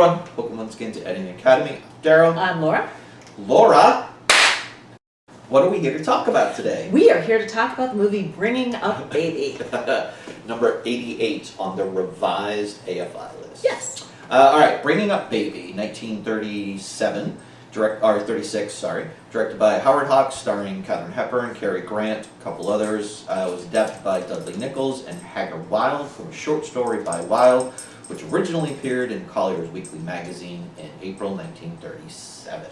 everyone. Welcome once again to Editing Academy. I'm Darryl. I'm Laura. Laura, what are we here to talk about today? We are here to talk about the movie Bringing Up Baby. Number 88 on the revised AFI list. Yes. All right, Bringing Up Baby, 1937, 36, directed by Howard Hawks, starring Katharine Hepburn, Cary Grant, a couple others. It was adapted by Dudley Nichols and Hagar Wilde from a short story by Wilde, which originally appeared in Collier's Weekly magazine in April 1937.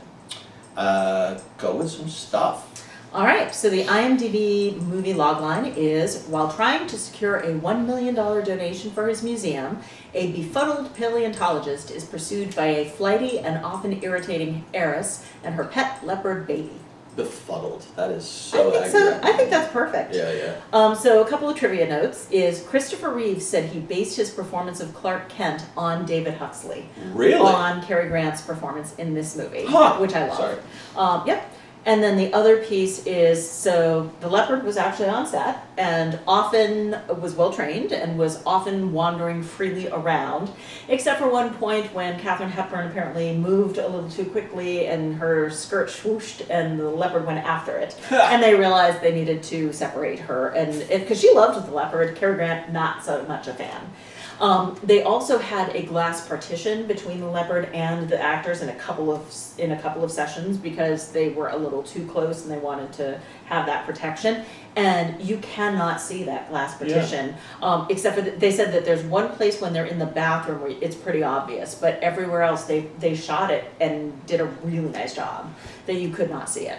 Go with some stuff. All right, so the IMDb movie logline is, while trying to secure a $1 million donation for his museum, a befuddled paleontologist is pursued by a flighty and often irritating heiress and her pet leopard baby. Befuddled. That is so accurate. So. I think that's perfect. Yeah. So a couple of trivia notes is Christopher Reeve said he based his performance of Clark Kent on David Huxley. Really? On Cary Grant's performance in this movie, which I love. Sorry. Yep. And then the other piece is, so the leopard was actually on set and often was well trained and was often wandering freely around, except for one point when Katharine Hepburn apparently moved a little too quickly and her skirt swooshed and the leopard went after it. And they realized they needed to separate her, and because she loved the leopard, Cary Grant not so much a fan. They also had a glass partition between the leopard and the actors in a couple of sessions because they were a little too close and they wanted to have that protection. And you cannot see that glass partition, except for they said that there's one place when they're in the bathroom where it's pretty obvious, but everywhere else they shot it and did a really nice job that you could not see it.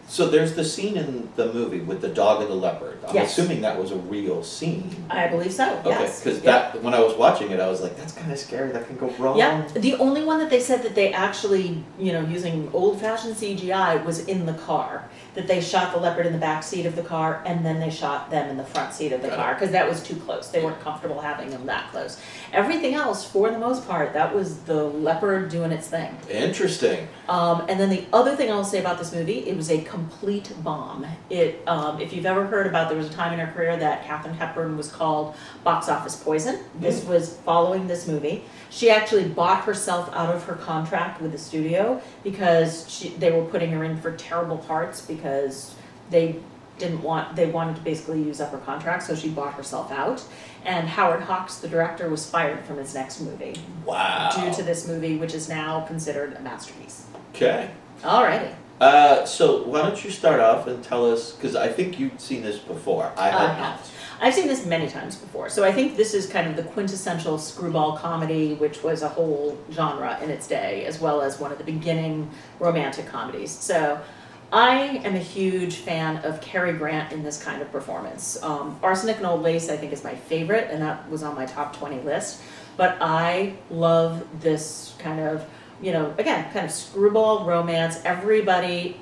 So there's the scene in the movie with the dog and the leopard. I'm assuming that was a real scene. I believe so, yes. Okay, because when I was watching it, I was like, that's kind of scary, that can go wrong. Yeah, the only one that they said that they actually, using old-fashioned CGI was in the car. That they shot the leopard in the back seat of the car and then they shot them in the front seat of the car because that was too close. They weren't comfortable having them that close. Everything else, for the most part, that was the leopard doing its thing. Interesting. And then the other thing I'll say about this movie, it was a complete bomb. If you've ever heard about, there was a time in her career that Katharine Hepburn was called box office poison. This was following this movie. She actually bought herself out of her contract with the studio because they were putting her in for terrible parts because they wanted to basically use up her contract, so she bought herself out. And Howard Hawks, the director, was fired from his next movie. Wow. Due to this movie, which is now considered a masterpiece. Okay. Alrighty. So why don't you start off and tell us, because I think you've seen this before. I have not. I've seen this many times before. So I think this is kind of the quintessential screwball comedy, which was a whole genre in its day, as well as one of the beginning romantic comedies. So I am a huge fan of Cary Grant in this kind of performance. Arsenic and Old Lace, I think, is my favorite, and that was on my top 20 list. But I love this kind of, again, kind of screwball romance. Everybody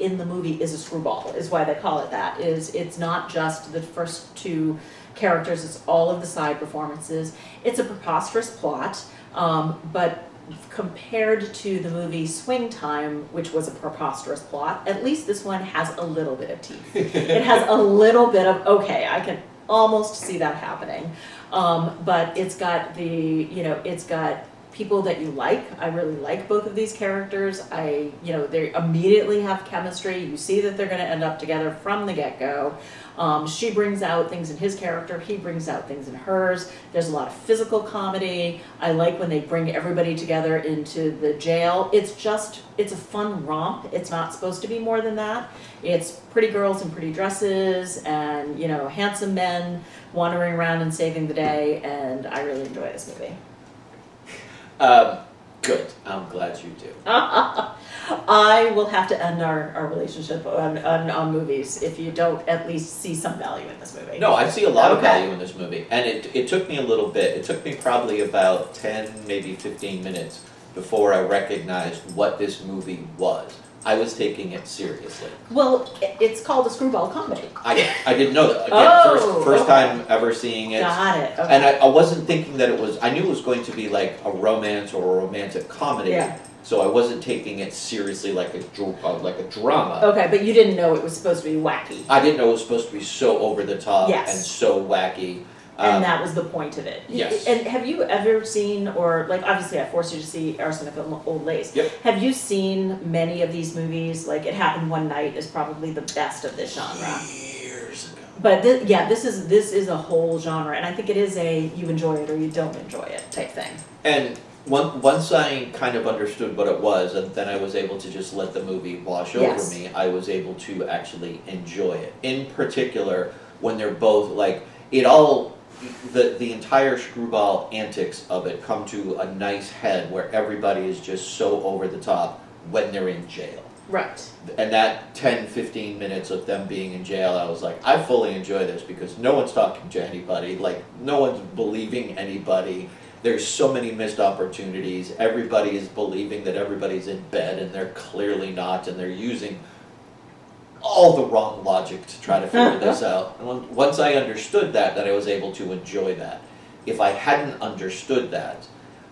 in the movie is a screwball, is why they call it that. It's not just the first two characters, it's all of the side performances. It's a preposterous plot, but compared to the movie Swing Time, which was a preposterous plot, at least this one has a little bit of teeth. It has a little bit of, okay, I can almost see that happening. But it's got it's got people that you like. I really like both of these characters. They immediately have chemistry. You see that they're going to end up together from the get-go. She brings out things in his character. He brings out things in hers. There's a lot of physical comedy. I like when they bring everybody together into the jail. It's a fun romp. It's not supposed to be more than that. It's pretty girls in pretty dresses and, handsome men wandering around and saving the day, and I really enjoy this movie. Good. I'm glad you do. I will have to end our relationship on movies if you don't at least see some value in this movie. No, I see a lot of value in this movie. And it took me a little bit. It took me probably about 10, maybe 15 minutes before I recognized what this movie was. I was taking it seriously. Well, it's called a screwball comedy. I didn't know that. Again, first time ever seeing it. Got it. Okay. And I wasn't thinking that it was, I knew it was going to be like a romance or a romantic comedy. Yeah. So I wasn't taking it seriously like a drama. Okay, but you didn't know it was supposed to be wacky. I didn't know it was supposed to be so over the top Yes. and so wacky. And that was the point of it. Yes. And have you ever seen, or like obviously I forced you to see Arsenic and Old Lace. Yep. Have you seen many of these movies? Like It Happened One Night is probably the best of this genre. Years ago. But this is a whole genre, and I think it is a you enjoy it or you don't enjoy it type thing. And once I kind of understood what it was, and then I was able to just let the movie wash over Yes. me, I was able to actually enjoy it. In particular, when they're both like, the entire screwball antics of it come to a nice head where everybody is just so over the top when they're in jail. Right. And that 10-15 minutes of them being in jail, I was like, I fully enjoy this because no one's talking to anybody, like no one's believing anybody. There's so many missed opportunities. Everybody is believing that everybody's in bed and they're clearly not, and they're using all the wrong logic to try to figure this out. And once I understood that, then I was able to enjoy that. If I hadn't understood that,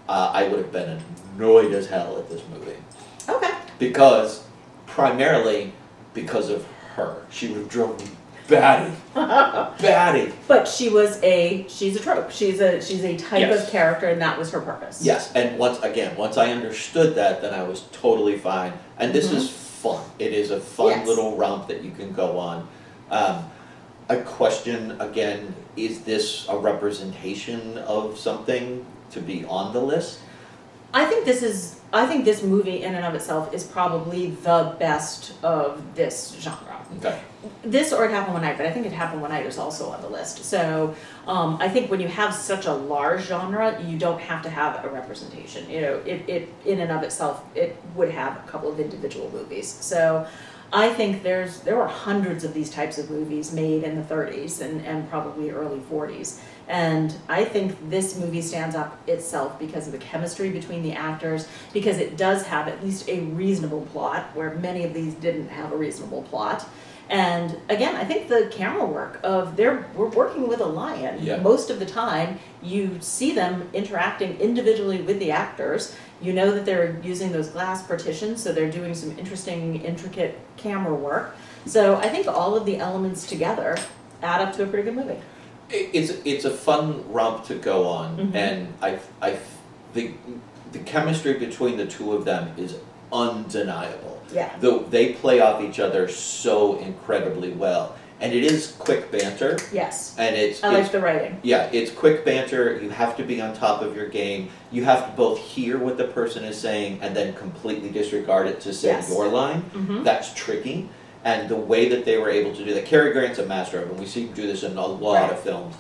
I would have been annoyed as hell at this movie. Okay. Primarily because of her. She would have drove me batty. Batty. But she's a trope. She's a type Yes. of character, and that was her purpose. Yes, and once I understood that, then I was totally fine. And this is fun. It is a fun Yes. little romp that you can go on. A question again: is this a representation of something to be on the list? I think this movie in and of itself is probably the best of this genre. Okay. This or It Happened One Night, but I think It Happened One Night is also on the list. So I think when you have such a large genre, you don't have to have a representation. You know, it in and of itself, it would have a couple of individual movies. So I think there were hundreds of these types of movies made in the 30s and probably early 40s. And I think this movie stands up itself because of the chemistry between the actors, because it does have at least a reasonable plot, where many of these didn't have a reasonable plot. And again, I think the camera work of we're working with a lion. Yeah. Most of the time, you see them interacting individually with the actors. You know that they're using those glass partitions, so they're doing some interesting, intricate camera work. So I think all of the elements together add up to a pretty good movie. It's a fun romp to go on, and the chemistry between the two of them is undeniable. Yeah. Though they play off each other so incredibly well, and it is quick banter. Yes. And I like the writing. Yeah, it's quick banter. You have to be on top of your game. You have to both hear what the person is saying and then completely disregard it to say Yes. your line. Mhm. That's tricky. And the way that they were able to do that, Cary Grant's a master of it, and we see him do this in a lot Right. of films.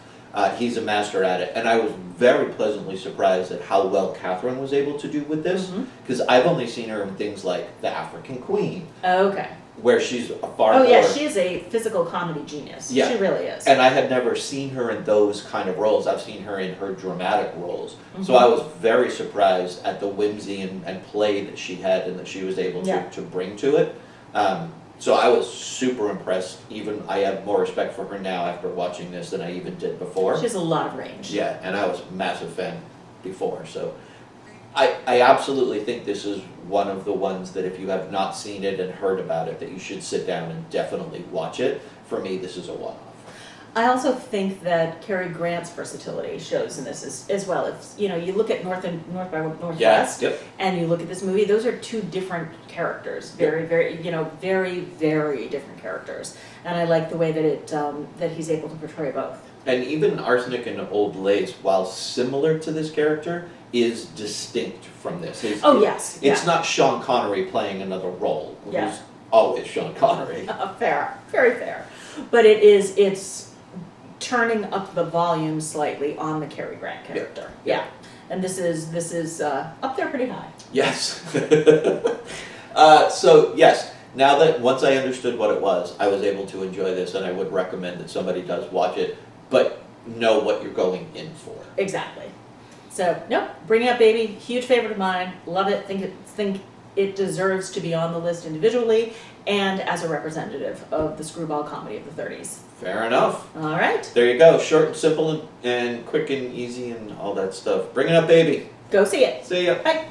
He's a master at it, and I was very pleasantly surprised at how well Catherine was able to do with this, because I've only seen her in things like The African Queen, Okay. where she's a far Oh more... yeah, she is a physical comedy genius. Yeah. She really is. And I had never seen her in those kind of roles. I've seen her in her dramatic roles. So I was very surprised at the whimsy and play that she had and that she was able to bring to it. So I was super impressed. Even I have more respect for her now after watching this than I even did before. She has a lot of range. Yeah, and I was a massive fan before. So I absolutely think this is one of the ones that if you have not seen it and heard about it, that you should sit down and definitely watch it. For me, this is a one-off. I also think that Cary Grant's versatility shows in this as well. If you look at North by Northwest, and you look at this movie, those are two different characters, very, very different characters. And I like the way that that he's able to portray both. And even Arsenic and Old Lace, while similar to this character, is distinct from this. It's not Sean Connery playing another role, who's always Sean Connery. Fair, very fair. But it's turning up the volume slightly on the Cary Grant character. Yeah. And this is up there pretty high. Yes. So yes, now that once I understood what it was, I was able to enjoy this, and I would recommend that somebody does watch it, but know what you're going in for. Exactly. So Bring It Up Baby, huge favorite of mine. Love it. Think it deserves to be on the list individually and as a representative of the screwball comedy of the 30s. Fair enough. All right. There you go. Short and simple and quick and easy and all that stuff. Bring It Up Baby. Go see it. See ya. Bye.